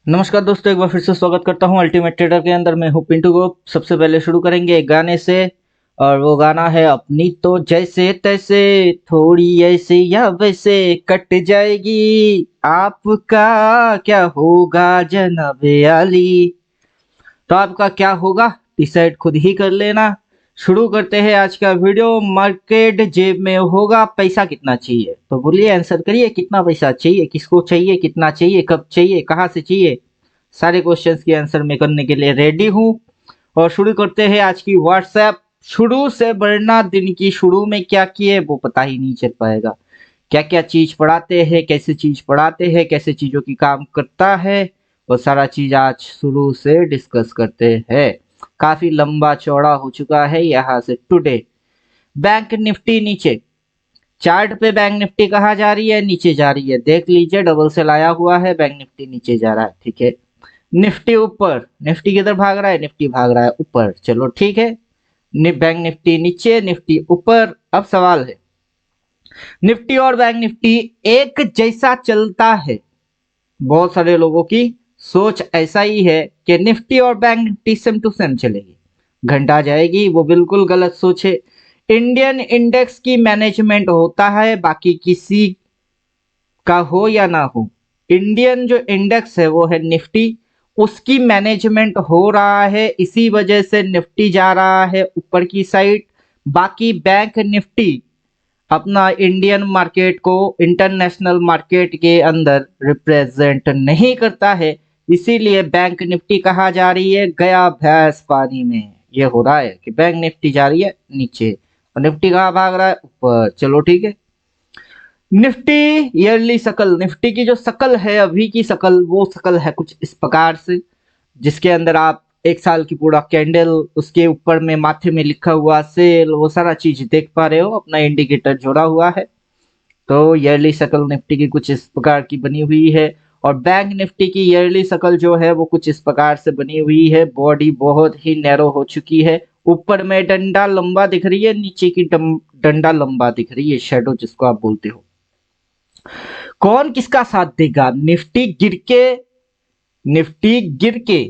नमस्कार दोस्तों, एक बार फिर से स्वागत करता हूं अल्टीमेट ट्रेडर के अंदर। मैं हूं पिंटू गोप। सबसे पहले शुरू करेंगे एक गाने से, और वो गाना है अपनी तो जैसे तैसे, थोड़ी ऐसे या वैसे कट जाएगी, आपका क्या होगा जनाबे आली। तो आपका क्या होगा डिसाइड खुद ही कर लेना। शुरू करते हैं आज का वीडियो। मार्केट जेब में होगा, पैसा कितना चाहिए? तो बोलिए, आंसर करिए, कितना पैसा चाहिए, किसको चाहिए, कितना चाहिए, कब चाहिए, कहाँ से चाहिए। सारे क्वेश्चंस की आंसर मैं करने के लिए रेडी हूँ। और शुरू करते हैं आज की व्हाट्सएप। शुरू से बढ़ना, दिन की शुरू में क्या किए वो पता ही नहीं चल पाएगा। क्या क्या चीज पढ़ाते हैं, कैसे चीज पढ़ाते हैं, कैसे चीजों की काम करता है, वो सारा चीज आज शुरू से डिस्कस करते हैं। काफी लंबा चौड़ा हो चुका है यहाँ से टुडे। बैंक निफ्टी नीचे, चार्ट पे बैंक निफ्टी कहाँ जा रही है? नीचे जा रही है। देख लीजिए, डबल सेल आया हुआ है, बैंक निफ्टी नीचे जा रहा है। ठीक है। निफ्टी ऊपर, निफ्टी किधर भाग रहा है? निफ्टी भाग रहा है ऊपर। चलो ठीक है। बैंक निफ्टी नीचे, निफ्टी ऊपर। अब सवाल है, निफ्टी और बैंक निफ्टी एक जैसा चलता है? बहुत सारे लोगों की सोच ऐसा ही है कि निफ्टी और bank Nifty same to same चलेगी, घंटा जाएगी। वो बिल्कुल गलत सोच है। इंडियन इंडेक्स की मैनेजमेंट होता है, बाकी किसी का हो या ना हो। इंडियन जो इंडेक्स है वो है निफ्टी, उसकी मैनेजमेंट हो रहा है, इसी वजह से निफ्टी जा रहा है ऊपर की साइड। बाकी बैंक निफ्टी अपना इंडियन मार्केट को इंटरनेशनल मार्केट के अंदर रिप्रेजेंट नहीं करता है, इसीलिए बैंक निफ्टी कहाँ जा रही है? गया भैंस पानी में। ये हो रहा है कि बैंक निफ्टी जा रही है नीचे और निफ्टी कहाँ भाग रहा है? ऊपर। चलो ठीक है। निफ्टी ईयरली शकल, निफ्टी की जो शकल है अभी की शकल, वो शकल है कुछ इस प्रकार से, जिसके अंदर आप एक साल की पूरा कैंडल, उसके ऊपर में माथे में लिखा हुआ सेल, वो सारा चीज देख पा रहे हो, अपना इंडिकेटर जोड़ा हुआ है। तो ईयरली शकल निफ्टी की कुछ इस प्रकार की बनी हुई है। और बैंक निफ्टी की ईयरली शकल जो है वो कुछ इस प्रकार से बनी हुई है। बॉडी बहुत ही नैरो हो चुकी है, ऊपर में डंडा लंबा दिख रही है, नीचे की डंडा लंबा दिख रही है, शेडो जिसको आप बोलते हो। कौन किसका साथ देगा? निफ्टी गिर के, निफ्टी गिर के,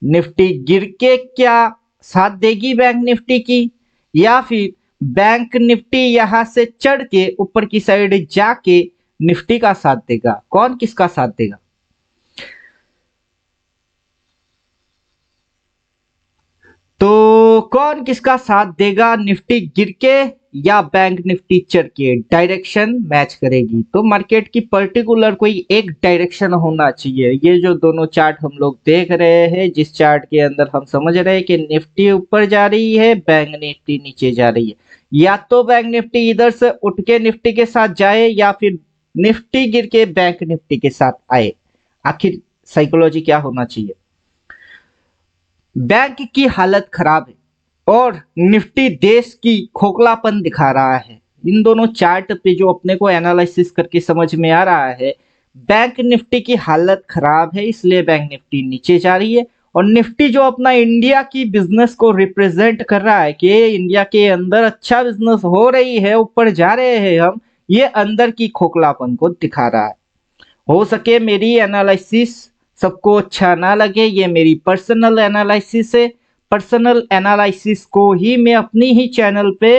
निफ्टी गिर के क्या साथ देगी बैंक निफ्टी की, या फिर बैंक निफ्टी यहां से चढ़ के ऊपर की साइड जाके निफ्टी का साथ देगा? कौन किसका साथ देगा? तो कौन किसका साथ देगा? निफ्टी गिर के या बैंक निफ्टी चढ़ के? डायरेक्शन मैच करेगी, तो मार्केट की पर्टिकुलर कोई एक डायरेक्शन होना चाहिए। ये जो दोनों चार्ट हम लोग देख रहे हैं, जिस चार्ट के अंदर हम समझ रहे हैं कि निफ्टी ऊपर जा रही है, बैंक निफ्टी नीचे जा रही है, या तो बैंक निफ्टी इधर से उठ के निफ्टी के साथ जाए, या फिर निफ्टी गिर के बैंक निफ्टी के साथ आए। आखिर साइकोलॉजी क्या होना चाहिए? बैंक की हालत खराब है और निफ्टी देश की खोखलापन दिखा रहा है। इन दोनों चार्ट पे जो अपने को एनालिसिस करके समझ में आ रहा है, बैंक निफ्टी की हालत खराब है, इसलिए बैंक निफ्टी नीचे जा रही है। और निफ्टी जो अपना इंडिया की बिजनेस को रिप्रेजेंट कर रहा है कि इंडिया के अंदर अच्छा बिजनेस हो रही है, ऊपर जा रहे हैं हम, ये अंदर की खोखलापन को दिखा रहा है। हो सके मेरी एनालिसिस सबको अच्छा ना लगे, ये मेरी पर्सनल एनालिसिस है। पर्सनल एनालिसिस को ही मैं अपनी ही चैनल पे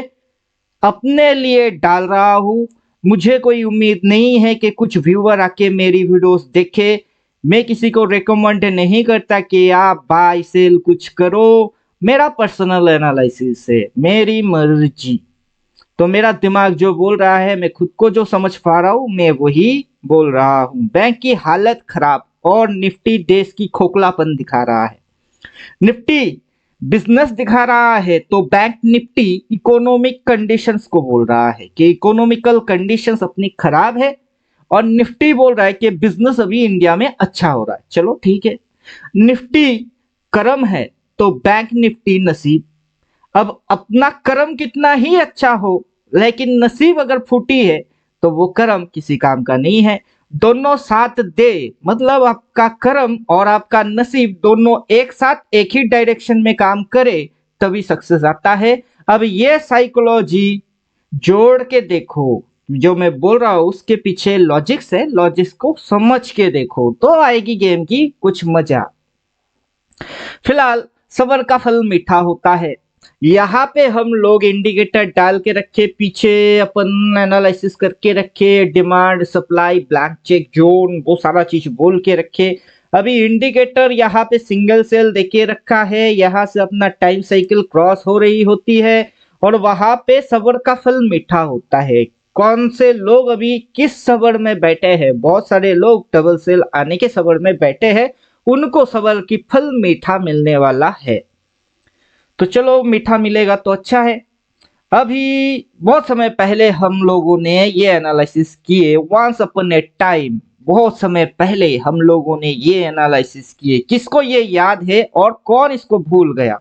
अपने लिए डाल रहा हूँ। मुझे कोई उम्मीद नहीं है कि कुछ व्यूअर आके मेरी वीडियोस देखे। मैं किसी को रिकमेंड नहीं करता कि आप बाय सेल कुछ करो। मेरा पर्सनल एनालिसिस है, मेरी मर्जी। तो मेरा दिमाग जो बोल रहा है, मैं खुद को जो समझ पा रहा हूं, मैं वही बोल रहा हूं। बैंक की हालत खराब और निफ्टी देश की खोखलापन दिखा रहा है। निफ्टी बिजनेस दिखा रहा है, तो बैंक निफ्टी इकोनॉमिक कंडीशंस को बोल रहा है कि इकोनॉमिकल कंडीशंस अपनी खराब है। और निफ्टी बोल रहा है कि बिजनेस अभी इंडिया में अच्छा हो रहा है। चलो ठीक है। निफ्टी कर्म है तो बैंक निफ्टी नसीब। अब अपना कर्म कितना ही अच्छा हो, लेकिन नसीब अगर फूटी है तो वो कर्म किसी काम का नहीं है। दोनों साथ दे, मतलब आपका कर्म और आपका नसीब दोनों एक साथ एक ही डायरेक्शन में काम करे, तभी सक्सेस आता है। अब ये साइकोलॉजी जोड़ के देखो जो मैं बोल रहा हूँ उसके पीछे लॉजिक्स है, लॉजिक्स को समझ के देखो तो आएगी गेम की कुछ मजा। फिलहाल सबर का फल मीठा होता है। यहाँ पे हम लोग इंडिकेटर डाल के रखे, पीछे अपन एनालिसिस करके रखे, demand supply black check zone वो सारा चीज बोल के रखे। अभी इंडिकेटर यहाँ पे सिंगल सेल देके रखा है, यहाँ से अपना टाइम साइकिल क्रॉस हो रही होती है और वहां पे सबर का फल मीठा होता है। कौन से लोग अभी किस सबर में बैठे हैं? बहुत सारे लोग डबल सेल आने के सबर में बैठे हैं, उनको सबर की फल मीठा मिलने वाला है। तो चलो मीठा मिलेगा तो अच्छा है। अभी बहुत समय पहले हम लोगों ने ये एनालिसिस किए, वंस अपॉन ए टाइम, बहुत समय पहले हम लोगों ने ये एनालिसिस किए। किसको ये याद है और कौन इसको भूल गया?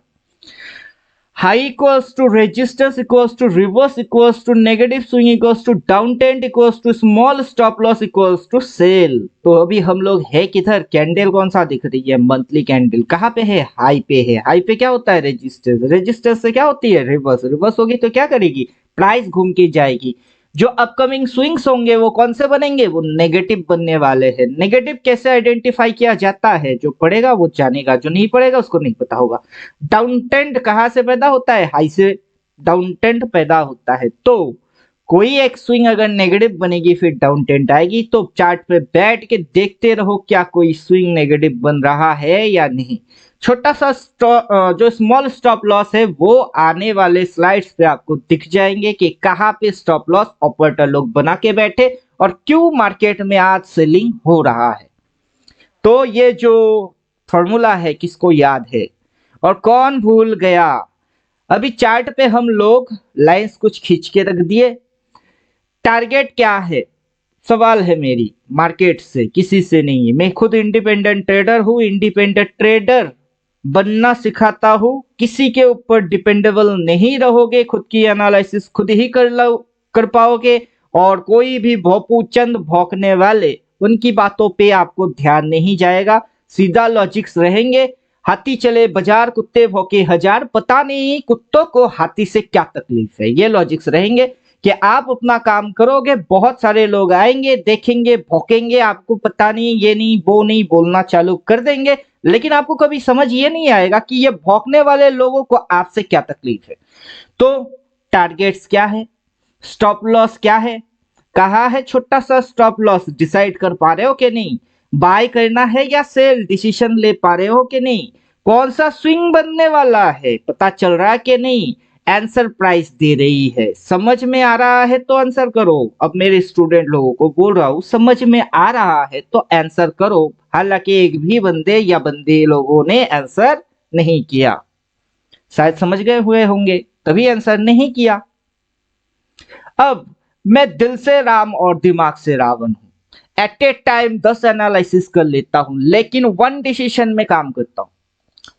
High equals to resistance equals to reverse equals to negative swing equals to down trend equals to small stop loss equals to sell. तो अभी हम लोग है किधर? कैंडल कौन सा दिख रही है? मंथली कैंडल कहाँ पे है? हाई पे है। हाई पे क्या होता है? रेजिस्टेंस। रेजिस्टेंस से क्या होती है? रिवर्स। रिवर्स होगी तो क्या करेगी? प्राइस घूम के जाएगी। जो अपकमिंग स्विंग्स होंगे वो कौन से बनेंगे? वो नेगेटिव बनने वाले हैं। नेगेटिव कैसे आइडेंटिफाई किया जाता है? जो पढ़ेगा वो जानेगा, जो नहीं पढ़ेगा उसको नहीं पता होगा। डाउन ट्रेंड कहां से पैदा होता है? हाई से डाउन ट्रेंड पैदा होता है। तो कोई एक स्विंग अगर नेगेटिव बनेगी फिर डाउन ट्रेंड आएगी, तो चार्ट पे बैठ के देखते रहो क्या कोई स्विंग नेगेटिव बन रहा है या नहीं। छोटा सा जो स्मॉल स्टॉप लॉस है वो आने वाले स्लाइड्स पे आपको दिख जाएंगे कि कहाँ पे स्टॉप लॉस ऑपरेटर लोग बना के बैठे और क्यों मार्केट में आज सेलिंग हो रहा है। तो ये जो फॉर्मूला है किसको याद है और कौन भूल गया? अभी चार्ट पे हम लोग लाइंस कुछ खींच के रख दिए। टारगेट क्या है? सवाल है मेरी मार्केट से, किसी से नहीं है। मैं खुद इंडिपेंडेंट ट्रेडर हूं, इंडिपेंडेंट ट्रेडर बनना सिखाता हूं। किसी के ऊपर डिपेंडेबल नहीं रहोगे, खुद की एनालिसिस खुद ही कर पाओगे और कोई भी भोपू चंद भौंकने वाले उनकी बातों पे आपको ध्यान नहीं जाएगा। सीधा लॉजिक्स रहेंगे। हाथी चले बाजार कुत्ते भौंके हजार, पता नहीं कुत्तों को हाथी से क्या तकलीफ है। ये लॉजिक्स रहेंगे कि आप अपना काम करोगे, बहुत सारे लोग आएंगे, देखेंगे, भौंकेंगे, आपको पता नहीं ये नहीं वो नहीं बोलना चालू कर देंगे, लेकिन आपको कभी समझ ये नहीं आएगा कि ये भौंकने वाले लोगों को आपसे क्या तकलीफ है। तो टारगेट्स क्या है? स्टॉप लॉस क्या है? कहाँ है छोटा सा स्टॉप लॉस? डिसाइड कर पा रहे हो कि नहीं? बाय करना है या सेल डिसीजन ले पा रहे हो कि नहीं? कौन सा स्विंग बनने वाला है पता चल रहा है कि नहीं? आंसर प्राइस दे रही है, समझ में आ रहा है तो आंसर करो। अब मेरे स्टूडेंट लोगों को बोल रहा हूं, समझ में आ रहा है तो आंसर करो। हालांकि एक भी बंदे या बंदे लोगों ने आंसर नहीं किया, शायद समझ गए हुए होंगे तभी आंसर नहीं किया। अब मैं दिल से राम और दिमाग से रावण हूं। एट ए टाइम 10 एनालिसिस कर लेता हूं, लेकिन वन डिसीजन में काम करता हूं।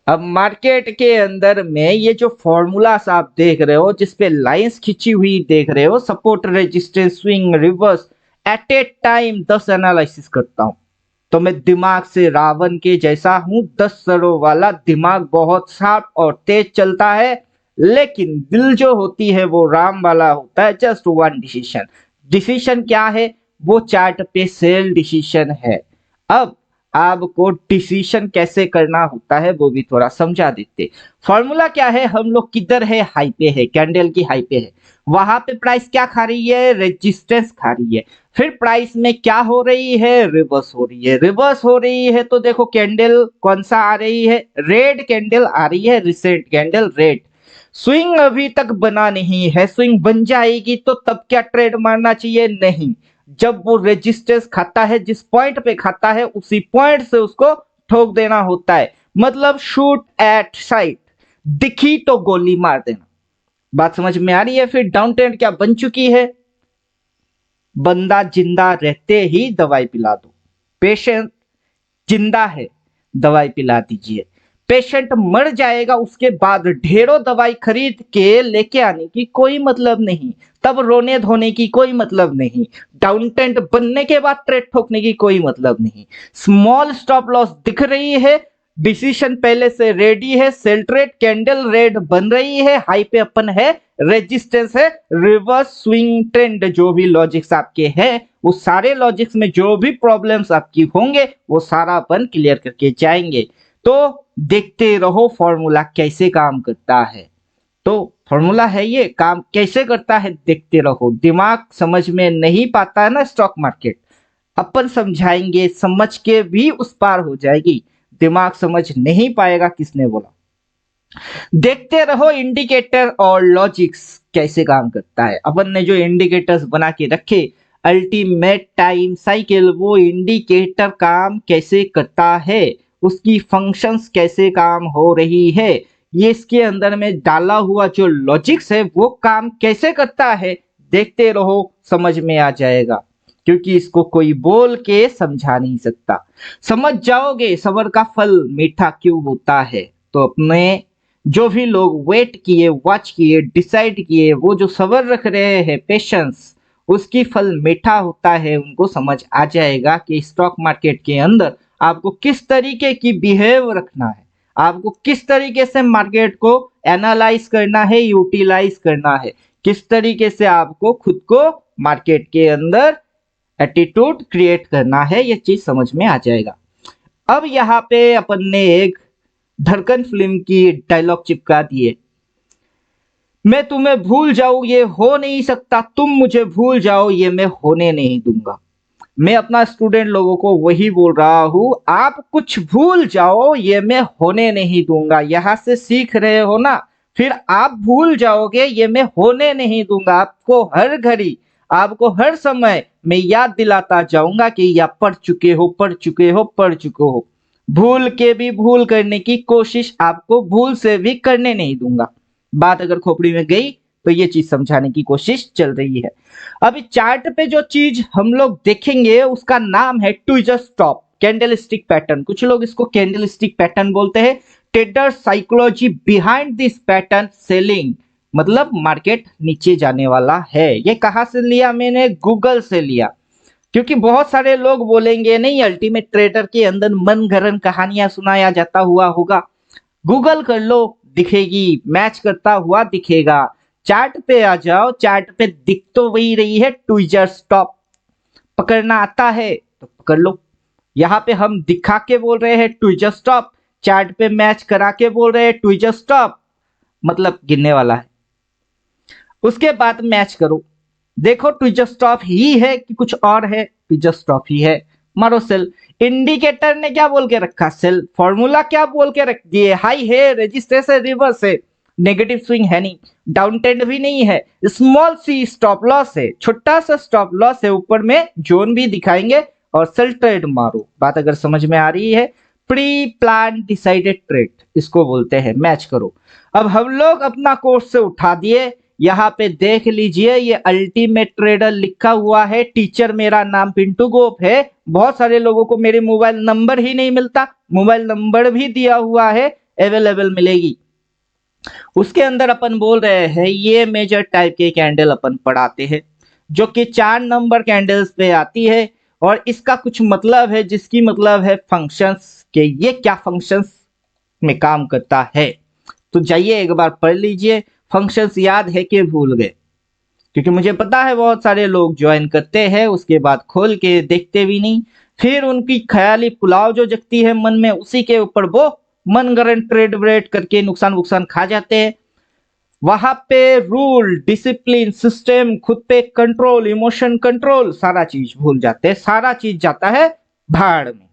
अब मार्केट के अंदर में ये जो फॉर्मूलास आप देख रहे हो, जिसपे लाइंस खींची हुई देख रहे हो, support resistance swing reverse, at a time 10 analysis करता हूं। तो मैं दिमाग से रावण के जैसा हूं, 10 सरों वाला दिमाग, बहुत शार्प और तेज चलता है। लेकिन दिल जो होती है वो राम वाला होता है। Just one decision. डिसीजन क्या है? वो चार्ट पे सेल डिसीजन है। अब आपको डिसीजन कैसे करना होता है वो भी थोड़ा समझा देते। फॉर्मूला क्या है? हम लोग किधर है? हाई पे है, कैंडल की हाई पे है। वहां पे प्राइस क्या खा रही है? रेजिस्टेंस खा रही है। फिर प्राइस में क्या हो रही है? रिवर्स हो रही है। रिवर्स हो रही है तो देखो कैंडल कौन सा आ रही है? रेड कैंडल आ रही है, रिसेंट कैंडल रेड। स्विंग अभी तक बना नहीं है, स्विंग बन जाएगी तो तब क्या ट्रेड मारना चाहिए? नहीं, जब वो रेजिस्टेंस खाता है, जिस पॉइंट पे खाता है उसी पॉइंट से उसको ठोक देना होता है। मतलब शूट एट साइट, दिखी तो गोली मार देना। बात समझ में आ रही है? फिर डाउन ट्रेंड क्या बन चुकी है? बंदा जिंदा रहते ही दवाई पिला दो। पेशेंट जिंदा है, दवाई पिला दीजिए। पेशेंट मर जाएगा उसके बाद ढेरों दवाई खरीद के लेके आने की कोई मतलब नहीं, तब रोने धोने की कोई मतलब नहीं, डाउन ट्रेंड बनने के बाद ट्रेड ठोकने की कोई मतलब नहीं। स्मॉल स्टॉप लॉस दिख रही है, डिसीजन पहले से रेडी है, सेल ट्रेड कैंडल रेड बन रही है, हाई पे अपन है, रेजिस्टेंस है, रिवर्स स्विंग ट्रेंड, जो भी लॉजिक्स आपके हैं वो सारे लॉजिक्स में जो भी प्रॉब्लम्स आपकी होंगे वो सारा अपन क्लियर करके जाएंगे। तो देखते रहो फॉर्मूला कैसे काम करता है। तो फॉर्मूला है ये, काम कैसे करता है देखते रहो। दिमाग समझ में नहीं पाता है ना स्टॉक मार्केट, अपन समझाएंगे, समझ के भी उस पार हो जाएगी। दिमाग समझ नहीं पाएगा किसने बोला। देखते रहो इंडिकेटर और लॉजिक्स कैसे काम करता है। अपन ने जो इंडिकेटर्स बना के रखे अल्टीमेट टाइम साइकिल, वो इंडिकेटर काम कैसे करता है, उसकी फंक्शंस कैसे काम हो रही है, ये इसके अंदर में डाला हुआ जो लॉजिक्स है वो काम कैसे करता है, देखते रहो समझ में आ जाएगा। क्योंकि इसको कोई बोल के समझा नहीं सकता। समझ जाओगे सबर का फल मीठा क्यों होता है। तो अपने जो भी लोग वेट किए, वॉच किए, डिसाइड किए, वो जो सबर रख रहे हैं, पेशेंस, उसकी फल मीठा होता है। उनको समझ आ जाएगा कि स्टॉक मार्केट के अंदर आपको किस तरीके की बिहेव रखना है, आपको किस तरीके से मार्केट को एनालाइज करना है, यूटिलाइज करना है, किस तरीके से आपको खुद को मार्केट के अंदर एटीट्यूड क्रिएट करना है, ये चीज समझ में आ जाएगा। अब यहाँ पे अपन ने एक धड़कन फिल्म की डायलॉग चिपका दिए, मैं तुम्हें भूल जाऊं ये हो नहीं सकता, तुम मुझे भूल जाओ ये मैं होने नहीं दूंगा। मैं अपना स्टूडेंट लोगों को वही बोल रहा हूं, आप कुछ भूल जाओ ये मैं होने नहीं दूंगा। यहां से सीख रहे हो ना, फिर आप भूल जाओगे ये मैं होने नहीं दूंगा। आपको हर घड़ी, आपको हर समय मैं याद दिलाता जाऊंगा कि या पढ़ चुके हो, पढ़ चुके हो, पढ़ चुके हो। भूल के भी भूल करने की कोशिश आपको भूल से भी करने नहीं दूंगा। बात अगर खोपड़ी में गई तो ये चीज समझाने की कोशिश चल रही है। अभी चार्ट पे जो चीज हम लोग देखेंगे उसका नाम है ट्विजर स्टॉप कैंडलस्टिक पैटर्न। कुछ लोग इसको कैंडलस्टिक पैटर्न बोलते हैं। Trader psychology behind this pattern selling, मतलब मार्केट नीचे जाने वाला है। ये कहां से लिया मैंने? गूगल से लिया। क्योंकि बहुत सारे लोग बोलेंगे नहीं अल्टीमेट ट्रेडर के अंदर मन घड़न कहानियां सुनाया जाता हुआ होगा। गूगल कर लो, दिखेगी, मैच करता हुआ दिखेगा। चार्ट पे आ जाओ, चार्ट पे दिख तो वही रही है ट्विजर स्टॉप। पकड़ना आता है तो पकड़ लो। यहाँ पे हम दिखा के बोल रहे हैं ट्विजर स्टॉप, चार्ट पे मैच करा के बोल रहे हैं ट्विजर स्टॉप, मतलब गिरने वाला है। उसके बाद मैच करो, देखो ट्विजर स्टॉप ही है कि कुछ और है। ट्विजर स्टॉप ही है, मारो सेल। इंडिकेटर ने क्या बोल के रखा? सेल। फॉर्मूला क्या बोल के रख दिए? हाई है, रेजिस्टेंस है, रिवर्स है, नेगेटिव स्विंग है नहीं, डाउन ट्रेंड भी नहीं है, स्मॉल सी स्टॉप लॉस है, छोटा सा स्टॉप लॉस है, ऊपर में जोन भी दिखाएंगे और सेल ट्रेड मारो। बात अगर समझ में आ रही है, प्री प्लान डिसाइडेड ट्रेड इसको बोलते हैं। मैच करो। अब हम लोग अपना कोर्स से उठा दिए, यहाँ पे देख लीजिए ये अल्टीमेट ट्रेडर लिखा हुआ है। टीचर मेरा नाम पिंटू गोप है। बहुत सारे लोगों को मेरे मोबाइल नंबर ही नहीं मिलता, मोबाइल नंबर भी दिया हुआ है, अवेलेबल मिलेगी। उसके अंदर अपन बोल रहे हैं ये मेजर टाइप के कैंडल अपन पढ़ाते हैं, जो कि 4 नंबर कैंडल्स पे आती है। और इसका कुछ मतलब है, जिसकी मतलब है फंक्शंस, के ये क्या फंक्शंस में काम करता है। तो जाइए एक बार पढ़ लीजिए। फंक्शंस याद है कि भूल गए? क्योंकि मुझे पता है बहुत सारे लोग ज्वाइन करते हैं उसके बाद खोल के देखते भी नहीं, फिर उनकी ख्याली पुलाव जो जगती है मन में उसी के ऊपर वो मन गरन ट्रेड ब्रेड करके नुकसान वुकसान खा जाते हैं। वहां पे रूल, डिसिप्लिन, सिस्टम, खुद पे कंट्रोल, इमोशन कंट्रोल, सारा चीज भूल जाते हैं, सारा चीज जाता है भाड़ में।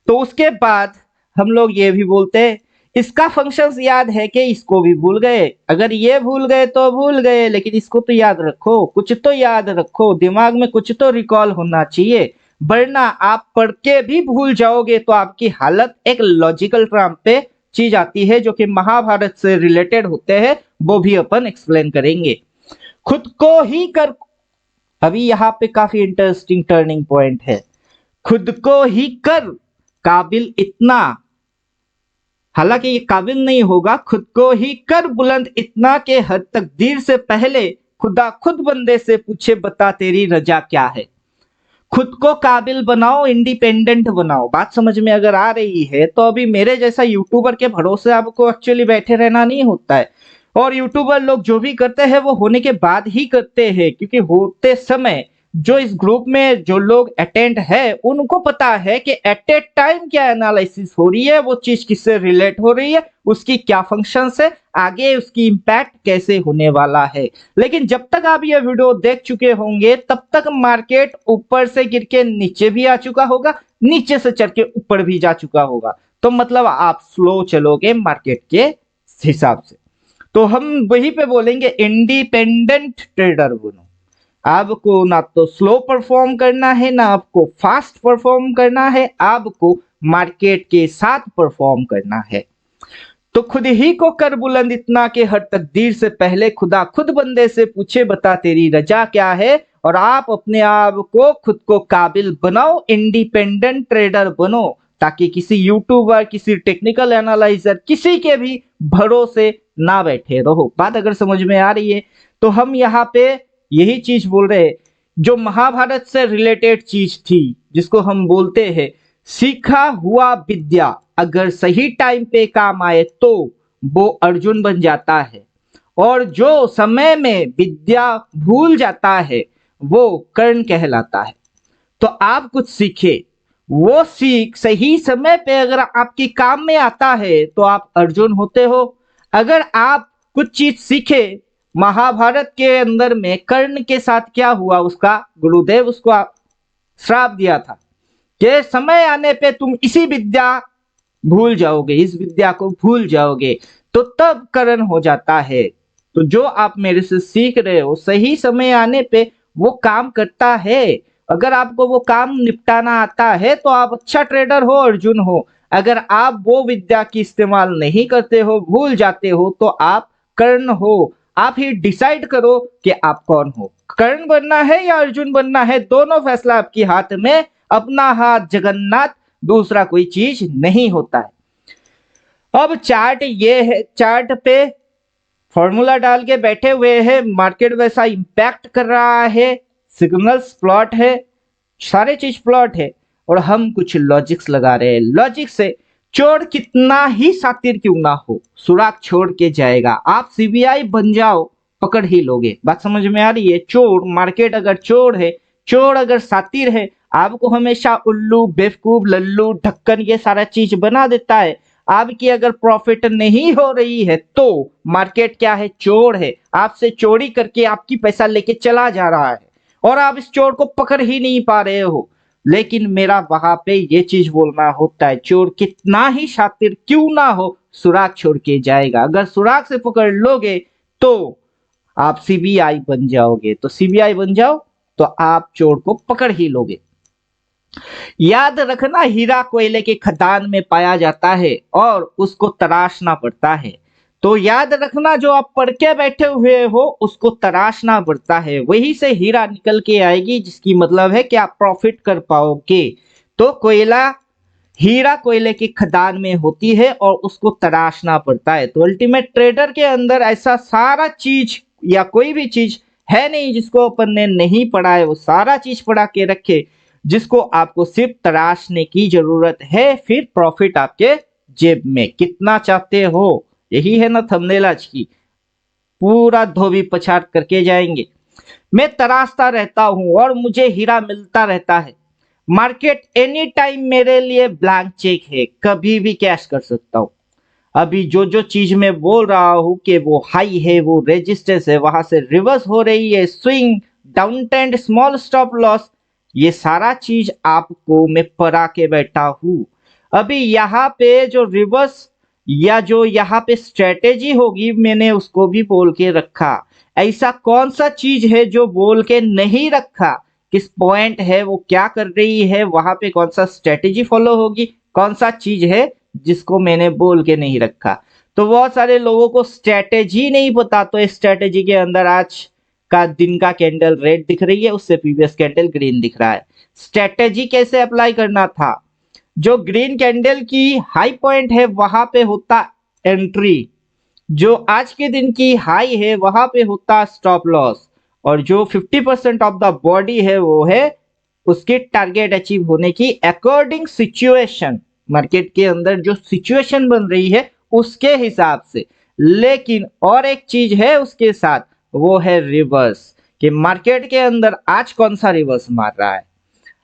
तो उसके बाद हम लोग ये भी बोलते हैं इसका फंक्शंस याद है कि इसको भी भूल गए। अगर ये भूल गए तो भूल गए, लेकिन इसको तो याद रखो, कुछ तो याद रखो, दिमाग में कुछ तो रिकॉल होना चाहिए, वरना आप पढ़ के भी भूल जाओगे तो आपकी हालत एक लॉजिकल ट्रैप पे चीज आती है जो कि महाभारत से रिलेटेड होते हैं, वो भी अपन एक्सप्लेन करेंगे। खुद को ही कर, अभी यहाँ पे काफी इंटरेस्टिंग टर्निंग पॉइंट है। खुद को ही कर काबिल इतना, हालांकि ये काबिल नहीं होगा, खुद को ही कर बुलंद इतना के हर तकदीर से पहले खुदा खुद बंदे से पूछे बता तेरी रजा क्या है। खुद को काबिल बनाओ, इंडिपेंडेंट बनाओ। बात समझ में अगर आ रही है तो अभी मेरे जैसा यूट्यूबर के भरोसे आपको एक्चुअली बैठे रहना नहीं होता है। और यूट्यूबर लोग जो भी करते हैं वो होने के बाद ही करते हैं, क्योंकि होते समय जो इस ग्रुप में जो लोग अटेंड है उनको पता है कि एट ए टाइम क्या एनालिसिस हो रही है, वो चीज किससे रिलेट हो रही है, उसकी क्या फंक्शंस है, आगे उसकी इम्पैक्ट कैसे होने वाला है। लेकिन जब तक आप ये वीडियो देख चुके होंगे तब तक मार्केट ऊपर से गिर के नीचे भी आ चुका होगा, नीचे से चढ़ के ऊपर भी जा चुका होगा। तो मतलब आप स्लो चलोगे मार्केट के हिसाब से। तो हम वहीं पे बोलेंगे इंडिपेंडेंट ट्रेडर बनो। आपको ना तो स्लो परफॉर्म करना है, ना आपको फास्ट परफॉर्म करना है, आपको मार्केट के साथ परफॉर्म करना है। तो खुद ही को कर बुलंद इतना कि हर तकदीर से पहले खुदा खुद बंदे से पूछे बता तेरी रजा क्या है। और आप अपने आप को खुद को काबिल बनाओ, इंडिपेंडेंट ट्रेडर बनो, ताकि किसी यूट्यूबर, किसी टेक्निकल एनालाइजर, किसी के भी भरोसे ना बैठे रहो। बात अगर समझ में आ रही है तो हम यहाँ पे यही चीज बोल रहे हैं जो महाभारत से रिलेटेड चीज थी, जिसको हम बोलते हैं सीखा हुआ विद्या अगर सही टाइम पे काम आए तो वो अर्जुन बन जाता है, और जो समय में विद्या भूल जाता है वो कर्ण कहलाता है। तो आप कुछ सीखे, वो सीख सही समय पे अगर आपके काम में आता है तो आप अर्जुन होते हो। अगर आप कुछ चीज सीखे, महाभारत के अंदर में कर्ण के साथ क्या हुआ, उसका गुरुदेव उसको श्राप दिया था कि समय आने पे तुम इसी विद्या भूल जाओगे, इस विद्या को भूल जाओगे, तो तब कर्ण हो जाता है। तो जो आप मेरे से सीख रहे हो सही समय आने पे वो काम करता है। अगर आपको वो काम निपटाना आता है तो आप अच्छा ट्रेडर हो, अर्जुन हो। अगर आप वो विद्या की इस्तेमाल नहीं करते हो, भूल जाते हो, तो आप कर्ण हो। आप ही डिसाइड करो कि आप कौन हो, कर्ण बनना है या अर्जुन बनना है। दोनों फैसला आपके हाथ में, अपना हाथ जगन्नाथ, दूसरा कोई चीज नहीं होता है। अब चार्ट ये है, चार्ट पे फॉर्मूला डाल के बैठे हुए हैं, मार्केट वैसा इंपैक्ट कर रहा है, सिग्नल्स प्लॉट है, सारे चीज प्लॉट है, और हम कुछ लॉजिक्स लगा रहे हैं। लॉजिक से चोर कितना ही शातिर क्यों ना हो सुराग छोड़ के जाएगा। आप सीबीआई बन जाओ, पकड़ ही लोगे। बात समझ में आ रही है। चोर, मार्केट अगर चोर है, चोर अगर शातिर है, आपको हमेशा उल्लू, बेवकूफ, लल्लू, ढक्कन ये सारा चीज बना देता है। आपकी अगर प्रॉफिट नहीं हो रही है तो मार्केट क्या है, चोर है, आपसे चोरी करके आपकी पैसा लेके चला जा रहा है और आप इस चोर को पकड़ ही नहीं पा रहे हो। लेकिन मेरा वहां पे ये चीज बोलना होता है, चोर कितना ही शातिर क्यों ना हो सुराग छोड़ के जाएगा। अगर सुराग से पकड़ लोगे तो आप सीबीआई बन जाओगे, तो सीबीआई बन जाओ तो आप चोर को पकड़ ही लोगे। याद रखना, हीरा कोयले के खदान में पाया जाता है और उसको तराशना पड़ता है। तो याद रखना, जो आप पढ़ के बैठे हुए हो उसको तराशना पड़ता है, वहीं से हीरा निकल के आएगी, जिसकी मतलब है कि आप प्रॉफिट कर पाओगे। तो कोयला, हीरा कोयले की खदान में होती है और उसको तराशना पड़ता है। तो अल्टीमेट ट्रेडर के अंदर ऐसा सारा चीज या कोई भी चीज है नहीं जिसको अपन ने नहीं पढ़ा है। वो सारा चीज पढ़ा के रखे, जिसको आपको सिर्फ तराशने की जरूरत है। फिर प्रॉफिट आपके जेब में। कितना चाहते हो, यही है ना थंबनेल आज की। पूरा धोबी पछाड़ करके जाएंगे। मैं तराशता रहता हूं और मुझे हीरा मिलता रहता है। मार्केट एनी टाइम मेरे लिए ब्लैंक चेक है, कभी भी कैश कर सकता हूं। अभी जो जो चीज मैं बोल रहा हूं कि वो हाई है, वो रेजिस्टेंस है, वहां से रिवर्स हो रही है, swing, down trend, small stop loss, ये सारा चीज आपको मैं पढ़ा के बैठा हूं। अभी यहाँ पे जो रिवर्स या जो यहाँ पे स्ट्रेटेजी होगी, मैंने उसको भी बोल के रखा। ऐसा कौन सा चीज है जो बोल के नहीं रखा, किस पॉइंट है वो क्या कर रही है, वहां पे कौन सा स्ट्रेटेजी फॉलो होगी, कौन सा चीज है जिसको मैंने बोल के नहीं रखा। तो बहुत सारे लोगों को स्ट्रेटेजी नहीं पता, तो इस स्ट्रेटेजी के अंदर आज का दिन का कैंडल रेड दिख रही है, उससे प्रीवियस कैंडल ग्रीन दिख रहा है। स्ट्रेटेजी कैसे अप्लाई करना था, जो ग्रीन कैंडल की हाई पॉइंट है वहां पे होता एंट्री, जो आज के दिन की हाई है वहां पे होता स्टॉप लॉस, और जो 50% ऑफ द बॉडी है वो है उसकी टारगेट अचीव होने की अकॉर्डिंग सिचुएशन, मार्केट के अंदर जो सिचुएशन बन रही है उसके हिसाब से। लेकिन और एक चीज है उसके साथ, वो है रिवर्स, कि मार्केट के अंदर आज कौन सा रिवर्स मार रहा है।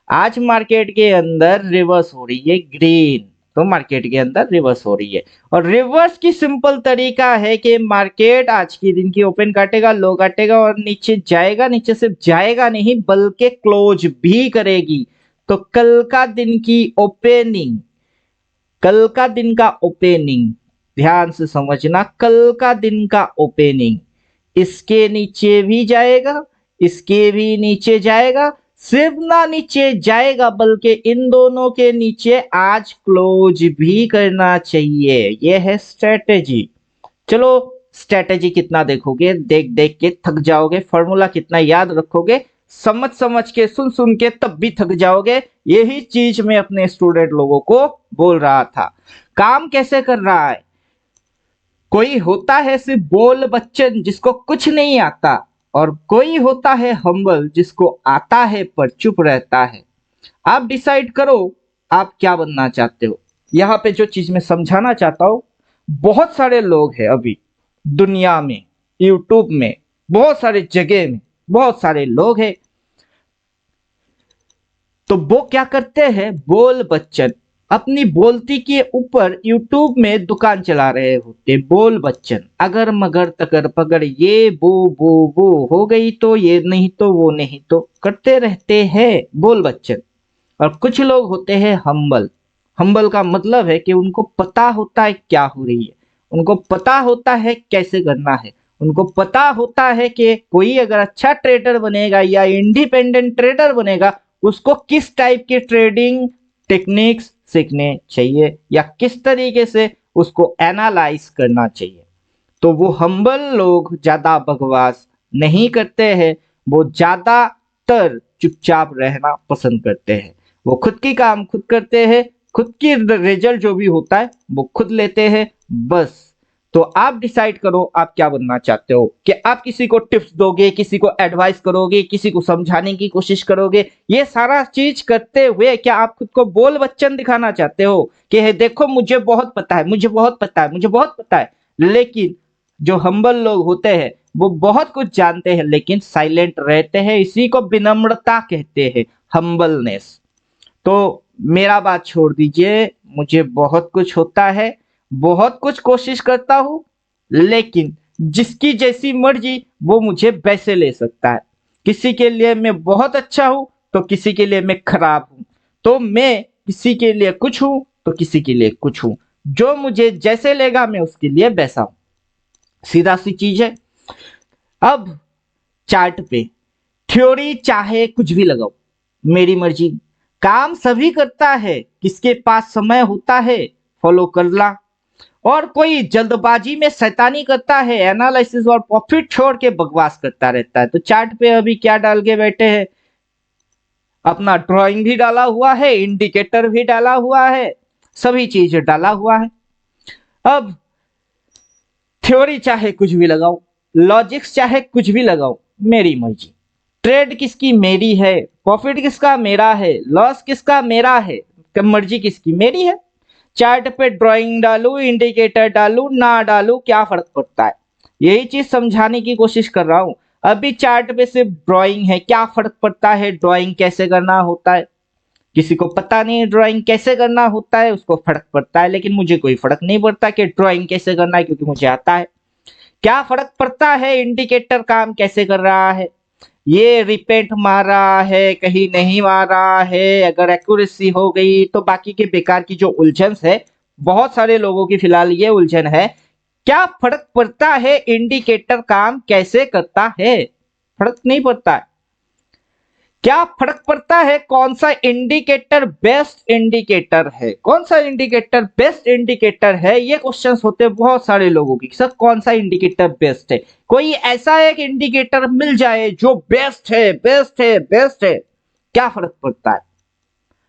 आज मार्केट के अंदर रिवर्स हो रही है ग्रीन, तो मार्केट के अंदर रिवर्स हो रही है। और रिवर्स की सिंपल तरीका है कि मार्केट आज की दिन की ओपन काटेगा, लो काटेगा और नीचे जाएगा, नीचे सिर्फ जाएगा नहीं बल्कि क्लोज भी करेगी। तो कल का दिन की ओपनिंग, कल का दिन का ओपनिंग ध्यान से समझना, कल का दिन का ओपनिंग इसके नीचे भी जाएगा, इसके भी नीचे जाएगा, सिर्फ ना नीचे जाएगा बल्कि इन दोनों के नीचे आज क्लोज भी करना चाहिए। यह है स्ट्रेटेजी। चलो स्ट्रेटेजी कितना देखोगे, देख देख के थक जाओगे, फॉर्मूला कितना याद रखोगे, समझ समझ के सुन सुन के तब भी थक जाओगे। यही चीज मैं अपने स्टूडेंट लोगों को बोल रहा था। काम कैसे कर रहा है, कोई होता है सिर्फ बोल बच्चन जिसको कुछ नहीं आता, और कोई होता है हम्बल जिसको आता है पर चुप रहता है। आप डिसाइड करो आप क्या बनना चाहते हो। यहाँ पे जो चीज मैं समझाना चाहता हूँ, बहुत सारे लोग हैं अभी दुनिया में, यूट्यूब में, बहुत सारे जगह में बहुत सारे लोग हैं, तो वो क्या करते हैं, बोल बच्चन अपनी बोलती के ऊपर यूट्यूब में दुकान चला रहे होते। बोल बच्चन अगर मगर तगर पगर, ये वो हो गई तो ये नहीं तो वो नहीं तो करते रहते हैं बोल बच्चन। और कुछ लोग होते हैं हम्बल। हम्बल का मतलब है कि उनको पता होता है क्या हो रही है, उनको पता होता है कैसे करना है, उनको पता होता है कि कोई अगर अच्छा ट्रेडर बनेगा या इंडिपेंडेंट ट्रेडर बनेगा उसको किस टाइप के ट्रेडिंग टेक्निक्स सीखने चाहिए या किस तरीके से उसको एनालाइज करना चाहिए। तो वो हम्बल लोग ज्यादा बकवास नहीं करते हैं, वो ज्यादातर चुपचाप रहना पसंद करते हैं। वो खुद की काम खुद करते हैं, खुद की रिजल्ट जो भी होता है वो खुद लेते हैं बस। तो आप डिसाइड करो आप क्या बनना चाहते हो, कि आप किसी को टिप्स दोगे, किसी को एडवाइस करोगे, किसी को समझाने की कोशिश करोगे। ये सारा चीज करते हुए क्या आप खुद को बोल बच्चन दिखाना चाहते हो कि है देखो मुझे बहुत पता है, मुझे बहुत पता है, मुझे बहुत पता है। लेकिन जो हम्बल लोग होते हैं वो बहुत कुछ जानते हैं लेकिन साइलेंट रहते हैं, इसी को विनम्रता कहते हैं, हम्बलनेस। तो मेरा बात छोड़ दीजिए, मुझे बहुत कुछ होता है, बहुत कुछ कोशिश करता हूं, लेकिन जिसकी जैसी मर्जी वो मुझे वैसे ले सकता है। किसी के लिए मैं बहुत अच्छा हूं तो किसी के लिए मैं खराब हूं, तो मैं किसी के लिए कुछ हूं तो किसी के लिए कुछ हूं, जो मुझे जैसे लेगा मैं उसके लिए वैसा हूं, सीधा सी चीज है। अब चार्ट पे थ्योरी चाहे कुछ भी लगाओ, मेरी मर्जी, काम सभी करता है, किसके पास समय होता है फॉलो कर ला। और कोई जल्दबाजी में शैतानी करता है, एनालिसिस और प्रॉफिट छोड़ के बकवास करता रहता है। तो चार्ट पे अभी क्या डाल के बैठे हैं, अपना ड्राइंग भी डाला हुआ है, इंडिकेटर भी डाला हुआ है, सभी चीज डाला हुआ है। अब थ्योरी चाहे कुछ भी लगाओ, लॉजिक्स चाहे कुछ भी लगाओ, मेरी मर्जी। ट्रेड किसकी, मेरी है। प्रॉफिट किसका, मेरा है। लॉस किसका, मेरा है। मर्जी किसकी, मेरी है। चार्ट पे ड्राइंग डालू, इंडिकेटर डालू, ना डालू, क्या फर्क पड़ता है। यही चीज समझाने की कोशिश कर रहा हूं। अभी चार्ट पे सिर्फ ड्राइंग है, क्या फर्क पड़ता है ड्राइंग कैसे करना होता है। किसी को पता नहीं ड्राइंग कैसे करना होता है, उसको फर्क पड़ता है, लेकिन मुझे कोई फर्क नहीं पड़ता कि ड्राइंग कैसे करना है क्योंकि मुझे आता है। क्या फर्क पड़ता है इंडिकेटर काम कैसे कर रहा है, ये रिपेंट मार रहा है कहीं नहीं मार रहा है, अगर एक्यूरेसी हो गई तो बाकी के बेकार की जो उलझन है, बहुत सारे लोगों की फिलहाल ये उलझन है, क्या फर्क पड़ता है इंडिकेटर काम कैसे करता है, फर्क नहीं पड़ता है। क्या फर्क पड़ता है कौन सा इंडिकेटर बेस्ट इंडिकेटर है, कौन सा इंडिकेटर बेस्ट इंडिकेटर है, ये क्वेश्चंस होते हैं बहुत सारे लोगों की, सर कौन सा इंडिकेटर बेस्ट है। कोई ऐसा एक इंडिकेटर मिल जाए जो बेस्ट है, बेस्ट है, बेस्ट है, क्या फर्क पड़ता है।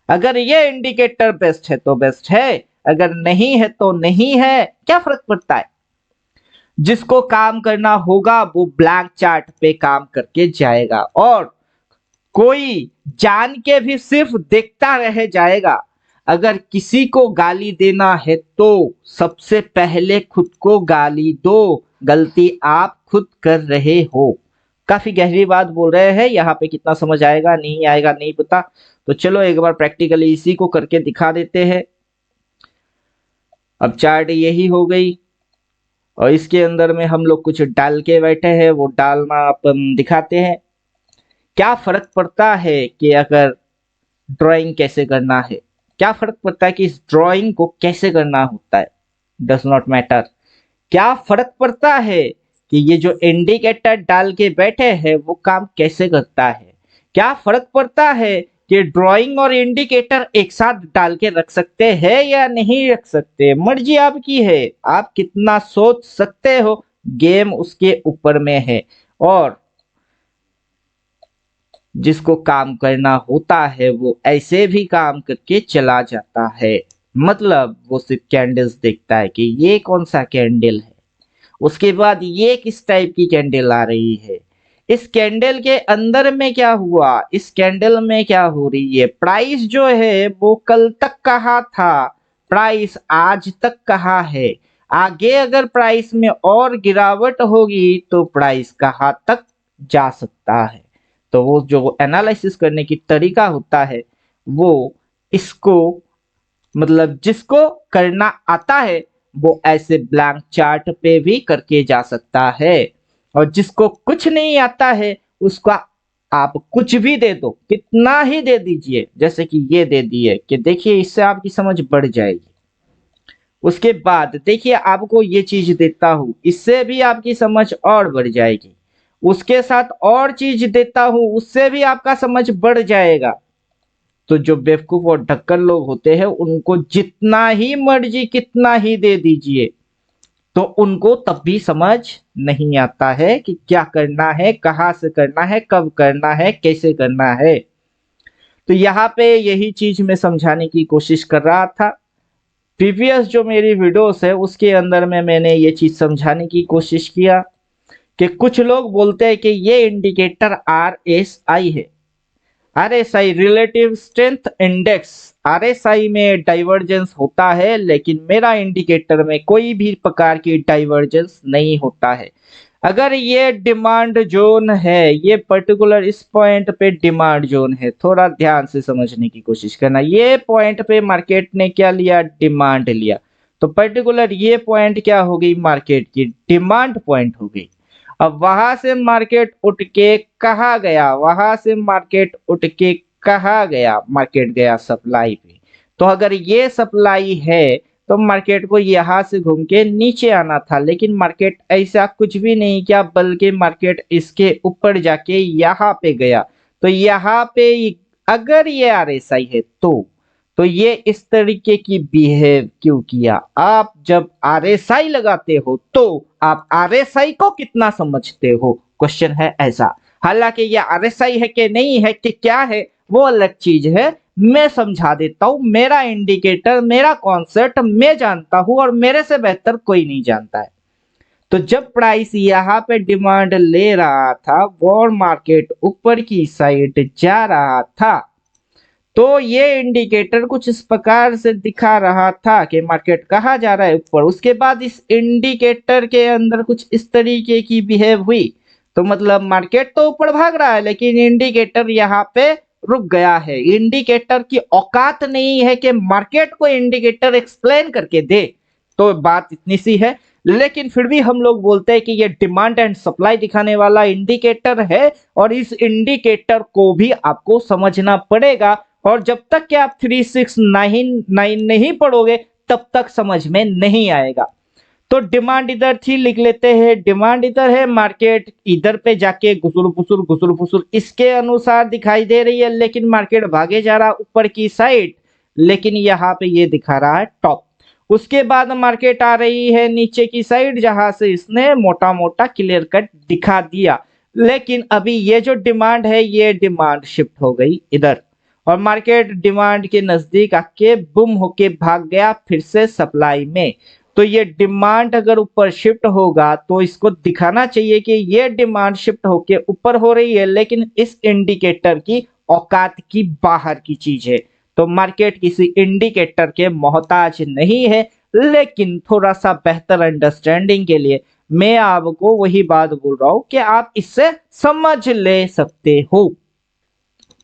अगर ये इंडिकेटर बेस्ट है तो बेस्ट है, अगर नहीं है तो नहीं है, क्या फर्क पड़ता है। जिसको काम करना होगा वो ब्लैंक चार्ट पे काम करके जाएगा, और कोई जान के भी सिर्फ देखता रह जाएगा। अगर किसी को गाली देना है तो सबसे पहले खुद को गाली दो, गलती आप खुद कर रहे हो। काफी गहरी बात बोल रहे हैं, यहाँ पे कितना समझ आएगा नहीं आएगा नहीं पता, तो चलो एक बार प्रैक्टिकली इसी को करके दिखा देते हैं। अब चार्ट यही हो गई और इसके अंदर में हम लोग कुछ डाल के बैठे हैं, वो डालना अपन दिखाते हैं। क्या फर्क पड़ता है कि अगर ड्राइंग कैसे करना है, क्या फर्क पड़ता है कि इस ड्राइंग को कैसे करना होता है, डज नॉट मैटर। क्या फर्क पड़ता है कि ये जो इंडिकेटर डाल के बैठे हैं वो काम कैसे करता है। क्या फर्क पड़ता है कि ड्राइंग और इंडिकेटर एक साथ डाल के रख सकते हैं या नहीं रख सकते, मर्जी आपकी है, आप कितना सोच सकते हो, गेम उसके ऊपर में है। और जिसको काम करना होता है वो ऐसे भी काम करके चला जाता है, मतलब वो सिर्फ कैंडल्स देखता है कि ये कौन सा कैंडल है, उसके बाद ये किस टाइप की कैंडल आ रही है, इस कैंडल के अंदर में क्या हुआ, इस कैंडल में क्या हो रही है, प्राइस जो है वो कल तक कहाँ था, प्राइस आज तक कहाँ है, आगे अगर प्राइस में और गिरावट होगी तो प्राइस कहाँ तक जा सकता है। तो वो जो एनालिसिस करने की तरीका होता है वो इसको, मतलब जिसको करना आता है वो ऐसे ब्लैंक चार्ट पे भी करके जा सकता है, और जिसको कुछ नहीं आता है उसका आप कुछ भी दे दो, कितना ही दे दीजिए, जैसे कि ये दे दिए कि देखिए इससे आपकी समझ बढ़ जाएगी। उसके बाद देखिए आपको ये चीज देता हूं, इससे भी आपकी समझ और बढ़ जाएगी। उसके साथ और चीज देता हूं, उससे भी आपका समझ बढ़ जाएगा। तो जो बेवकूफ और ढक्कन लोग होते हैं उनको जितना ही मर्जी कितना ही दे दीजिए तो उनको तब भी समझ नहीं आता है कि क्या करना है, कहाँ से करना है, कब करना है, कैसे करना है। तो यहाँ पे यही चीज मैं समझाने की कोशिश कर रहा था। प्रीवियस जो मेरी वीडियोस है उसके अंदर में मैंने ये चीज समझाने की कोशिश किया कि कुछ लोग बोलते हैं कि ये इंडिकेटर RSI है, RSI relative strength index, RSI में डाइवर्जेंस होता है लेकिन मेरा इंडिकेटर में कोई भी प्रकार की डाइवर्जेंस नहीं होता है। अगर ये डिमांड जोन है, ये पर्टिकुलर इस पॉइंट पे डिमांड जोन है, थोड़ा ध्यान से समझने की कोशिश करना। ये पॉइंट पे मार्केट ने क्या लिया, डिमांड लिया, तो पर्टिकुलर ये पॉइंट क्या हो गई, मार्केट की डिमांड पॉइंट हो गई। अब वहां से मार्केट उठ के कहा गया, वहां से मार्केट उठ के कहा गया, मार्केट गया सप्लाई पे। तो अगर ये सप्लाई है तो मार्केट को यहाँ से घूम के नीचे आना था, लेकिन मार्केट ऐसा कुछ भी नहीं किया, बल्कि मार्केट इसके ऊपर जाके यहाँ पे गया। तो यहाँ पे अगर ये RSI है तो ये इस तरीके की बिहेव क्यों किया। आप जब RSI लगाते हो तो आप RSI को कितना समझते हो, क्वेश्चन है ऐसा। हालांकि ये RSI है कि नहीं है कि क्या है वो अलग चीज है, मैं समझा देता हूं। मेरा इंडिकेटर, मेरा कॉन्सेप्ट मैं जानता हूं और मेरे से बेहतर कोई नहीं जानता है। तो जब प्राइस यहाँ पे डिमांड ले रहा था और मार्केट ऊपर की साइड जा रहा था तो ये इंडिकेटर कुछ इस प्रकार से दिखा रहा था कि मार्केट कहाँ जा रहा है, ऊपर। उसके बाद इस इंडिकेटर के अंदर कुछ इस तरीके की बिहेव हुई, तो मतलब मार्केट तो ऊपर भाग रहा है लेकिन इंडिकेटर यहाँ पे रुक गया है। इंडिकेटर की औकात नहीं है कि मार्केट को इंडिकेटर एक्सप्लेन करके दे, तो बात इतनी सी है। लेकिन फिर भी हम लोग बोलते हैं कि ये डिमांड एंड सप्लाई दिखाने वाला इंडिकेटर है और इस इंडिकेटर को भी आपको समझना पड़ेगा। और जब तक कि आप 3699 नहीं पढ़ोगे तब तक समझ में नहीं आएगा। तो डिमांड इधर थी, लिख लेते हैं, डिमांड इधर है, मार्केट इधर पे जाके घुसुर फुसुर इसके अनुसार दिखाई दे रही है, लेकिन मार्केट भागे जा रहा ऊपर की साइड, लेकिन यहाँ पे ये दिखा रहा है टॉप। उसके बाद मार्केट आ रही है नीचे की साइड जहां से इसने मोटा मोटा क्लियर कट दिखा दिया। लेकिन अभी ये जो डिमांड है ये डिमांड शिफ्ट हो गई इधर और मार्केट डिमांड के नजदीक आके बुम होके भाग गया फिर से सप्लाई में। तो ये डिमांड अगर ऊपर शिफ्ट होगा तो इसको दिखाना चाहिए कि ये डिमांड शिफ्ट होके ऊपर हो रही है, लेकिन इस इंडिकेटर की औकात की बाहर की चीज है। तो मार्केट किसी इंडिकेटर के मोहताज नहीं है, लेकिन थोड़ा सा बेहतर अंडरस्टैंडिंग के लिए मैं आपको वही बात बोल रहा हूं कि आप इससे समझ ले सकते हो।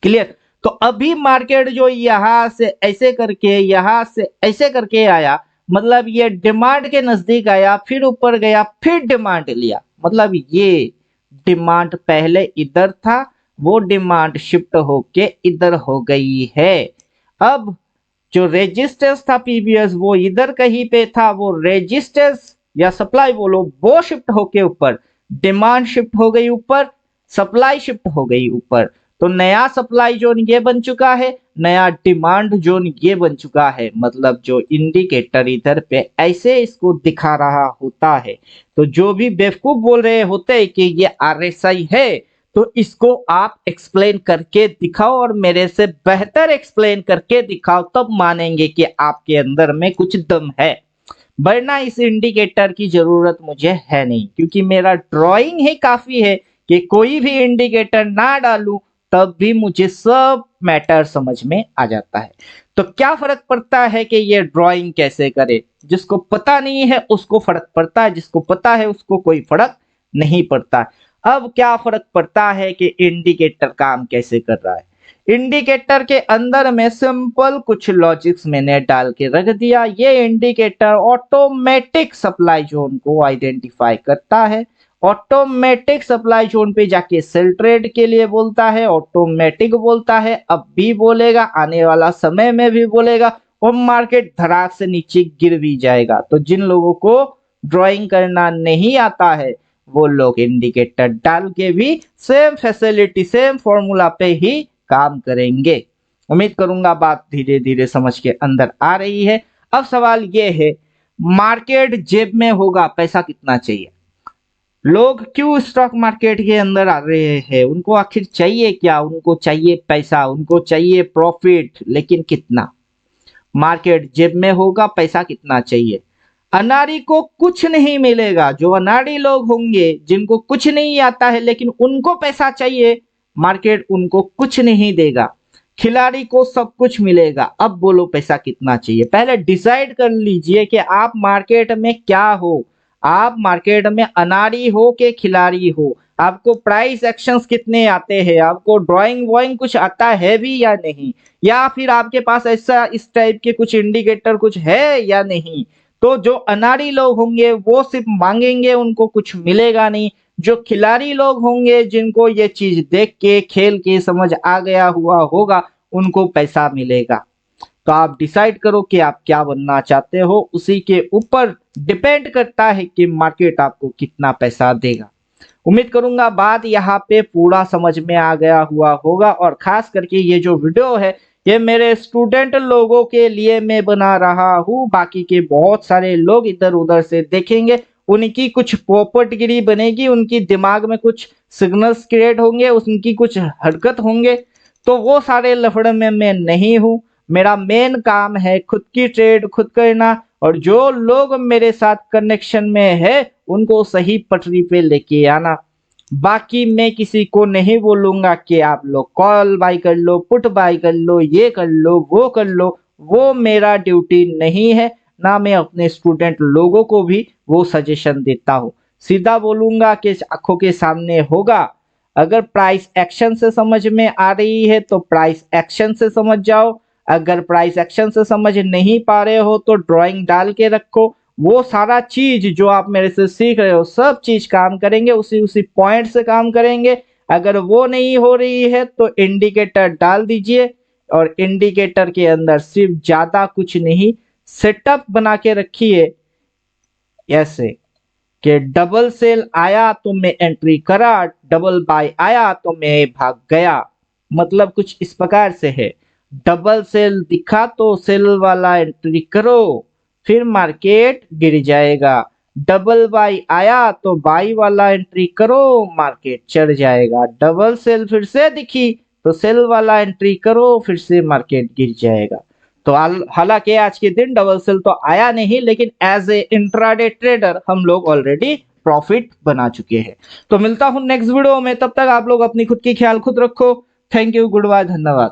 क्लियर? तो अभी मार्केट जो यहां से ऐसे करके यहां से ऐसे करके आया, मतलब ये डिमांड के नजदीक आया, फिर ऊपर गया, फिर डिमांड लिया, मतलब ये डिमांड पहले इधर था, वो डिमांड शिफ्ट होके इधर हो गई है। अब जो रेजिस्टेंस था प्रीवियस वो इधर कहीं पे था, वो रेजिस्टेंस या सप्लाई बोलो वो शिफ्ट होके ऊपर, डिमांड शिफ्ट हो गई ऊपर, सप्लाई शिफ्ट हो गई ऊपर। तो नया सप्लाई जोन ये बन चुका है, नया डिमांड जोन ये बन चुका है। मतलब जो इंडिकेटर इधर पे ऐसे इसको दिखा रहा होता है, तो जो भी बेवकूफ बोल रहे होते हैं कि ये आरएसआई है, तो इसको आप एक्सप्लेन करके दिखाओ और मेरे से बेहतर एक्सप्लेन करके दिखाओ, तब मानेंगे कि आपके अंदर में कुछ दम है। वरना इस इंडिकेटर की जरूरत मुझे है नहीं, क्योंकि मेरा ड्राइंग ही काफी है कि कोई भी इंडिकेटर ना डालूं तब भी मुझे सब मैटर समझ में आ जाता है। तो क्या फर्क पड़ता है कि ये ड्राइंग कैसे करे? जिसको पता नहीं है उसको फर्क पड़ता है, जिसको पता है उसको कोई फर्क नहीं पड़ता। अब क्या फर्क पड़ता है कि इंडिकेटर काम कैसे कर रहा है? इंडिकेटर के अंदर में सिंपल कुछ लॉजिक्स मैंने डाल के रख दिया। ये इंडिकेटर ऑटोमेटिक सप्लाई जोन को आइडेंटिफाई करता है, ऑटोमेटिक सप्लाई जोन पे जाके सेल ट्रेड के लिए बोलता है, ऑटोमेटिक बोलता है, अब भी बोलेगा, आने वाला समय में भी बोलेगा, और मार्केट धड़ाक से नीचे गिर भी जाएगा। तो जिन लोगों को ड्राइंग करना नहीं आता है वो लोग इंडिकेटर डाल के भी सेम फैसिलिटी सेम फॉर्मूला पे ही काम करेंगे। उम्मीद करूंगा बात धीरे धीरे समझ के अंदर आ रही है। अब सवाल ये है, मार्केट जेब में होगा, पैसा कितना चाहिए? लोग क्यों स्टॉक मार्केट के अंदर आ रहे हैं? उनको आखिर चाहिए क्या? उनको चाहिए पैसा, उनको चाहिए प्रॉफिट, लेकिन कितना? मार्केट जेब में होगा, पैसा कितना चाहिए? अनाड़ी को कुछ नहीं मिलेगा। जो अनाड़ी लोग होंगे जिनको कुछ नहीं आता है लेकिन उनको पैसा चाहिए, मार्केट उनको कुछ नहीं देगा। खिलाड़ी को सब कुछ मिलेगा। अब बोलो पैसा कितना चाहिए? पहले डिसाइड कर लीजिए कि आप मार्केट में क्या हो। आप मार्केट में अनाड़ी हो कि खिलाड़ी हो? आपको प्राइस एक्शंस कितने आते हैं? आपको ड्राइंग वॉइंग कुछ आता है भी या नहीं? या फिर आपके पास ऐसा इस टाइप के कुछ इंडिकेटर कुछ है या नहीं? तो जो अनाड़ी लोग होंगे वो सिर्फ मांगेंगे, उनको कुछ मिलेगा नहीं। जो खिलाड़ी लोग होंगे जिनको ये चीज देख के खेल के समझ आ गया हुआ होगा, उनको पैसा मिलेगा। तो आप डिसाइड करो कि आप क्या बनना चाहते हो, उसी के ऊपर डिपेंड करता है कि मार्केट आपको कितना पैसा देगा। उम्मीद करूंगा बात यहाँ पे पूरा समझ में आ गया हुआ होगा, और खास करके ये जो वीडियो है ये मेरे स्टूडेंट लोगों के लिए मैं बना रहा हूँ। बाकी के बहुत सारे लोग इधर उधर से देखेंगे, उनकी कुछ पोपटगिरी बनेगी, उनकी दिमाग में कुछ सिग्नल्स क्रिएट होंगे, उनकी कुछ हरकत होंगे, तो वो सारे लफड़े में मैं नहीं हूँ। मेरा मेन काम है खुद की ट्रेड खुद करना, और जो लोग मेरे साथ कनेक्शन में है उनको सही पटरी पे लेके आना। बाकी मैं किसी को नहीं बोलूंगा कि आप लोग कॉल बाय कर लो, पुट बाय कर लो, ये कर लो, वो कर लो। वो मेरा ड्यूटी नहीं है, ना मैं अपने स्टूडेंट लोगों को भी वो सजेशन देता हूँ। सीधा बोलूंगा कि आंखों के सामने होगा। अगर प्राइस एक्शन से समझ में आ रही है तो प्राइस एक्शन से समझ जाओ, अगर प्राइस एक्शन से समझ नहीं पा रहे हो तो ड्राइंग डाल के रखो। वो सारा चीज जो आप मेरे से सीख रहे हो सब चीज काम करेंगे, उसी उसी पॉइंट से काम करेंगे। अगर वो नहीं हो रही है तो इंडिकेटर डाल दीजिए, और इंडिकेटर के अंदर सिर्फ ज्यादा कुछ नहीं, सेटअप बना के रखिए ऐसे कि डबल सेल आया तो मैं एंट्री करा, डबल बाय आया तो मैं भाग गया। मतलब कुछ इस प्रकार से है, डबल सेल दिखा तो सेल वाला एंट्री करो, फिर मार्केट गिर जाएगा। डबल बाई आया तो बाई वाला एंट्री करो, मार्केट चढ़ जाएगा। डबल सेल फिर से दिखी तो सेल वाला एंट्री करो, फिर से मार्केट गिर जाएगा। तो हालांकि आज के दिन डबल सेल तो आया नहीं, लेकिन एज ए इंट्राडे ट्रेडर हम लोग ऑलरेडी प्रॉफिट बना चुके हैं। तो मिलता हूं नेक्स्ट वीडियो में, तब तक आप लोग अपनी खुद की ख्याल खुद रखो। थैंक यू, गुड बाय, धन्यवाद।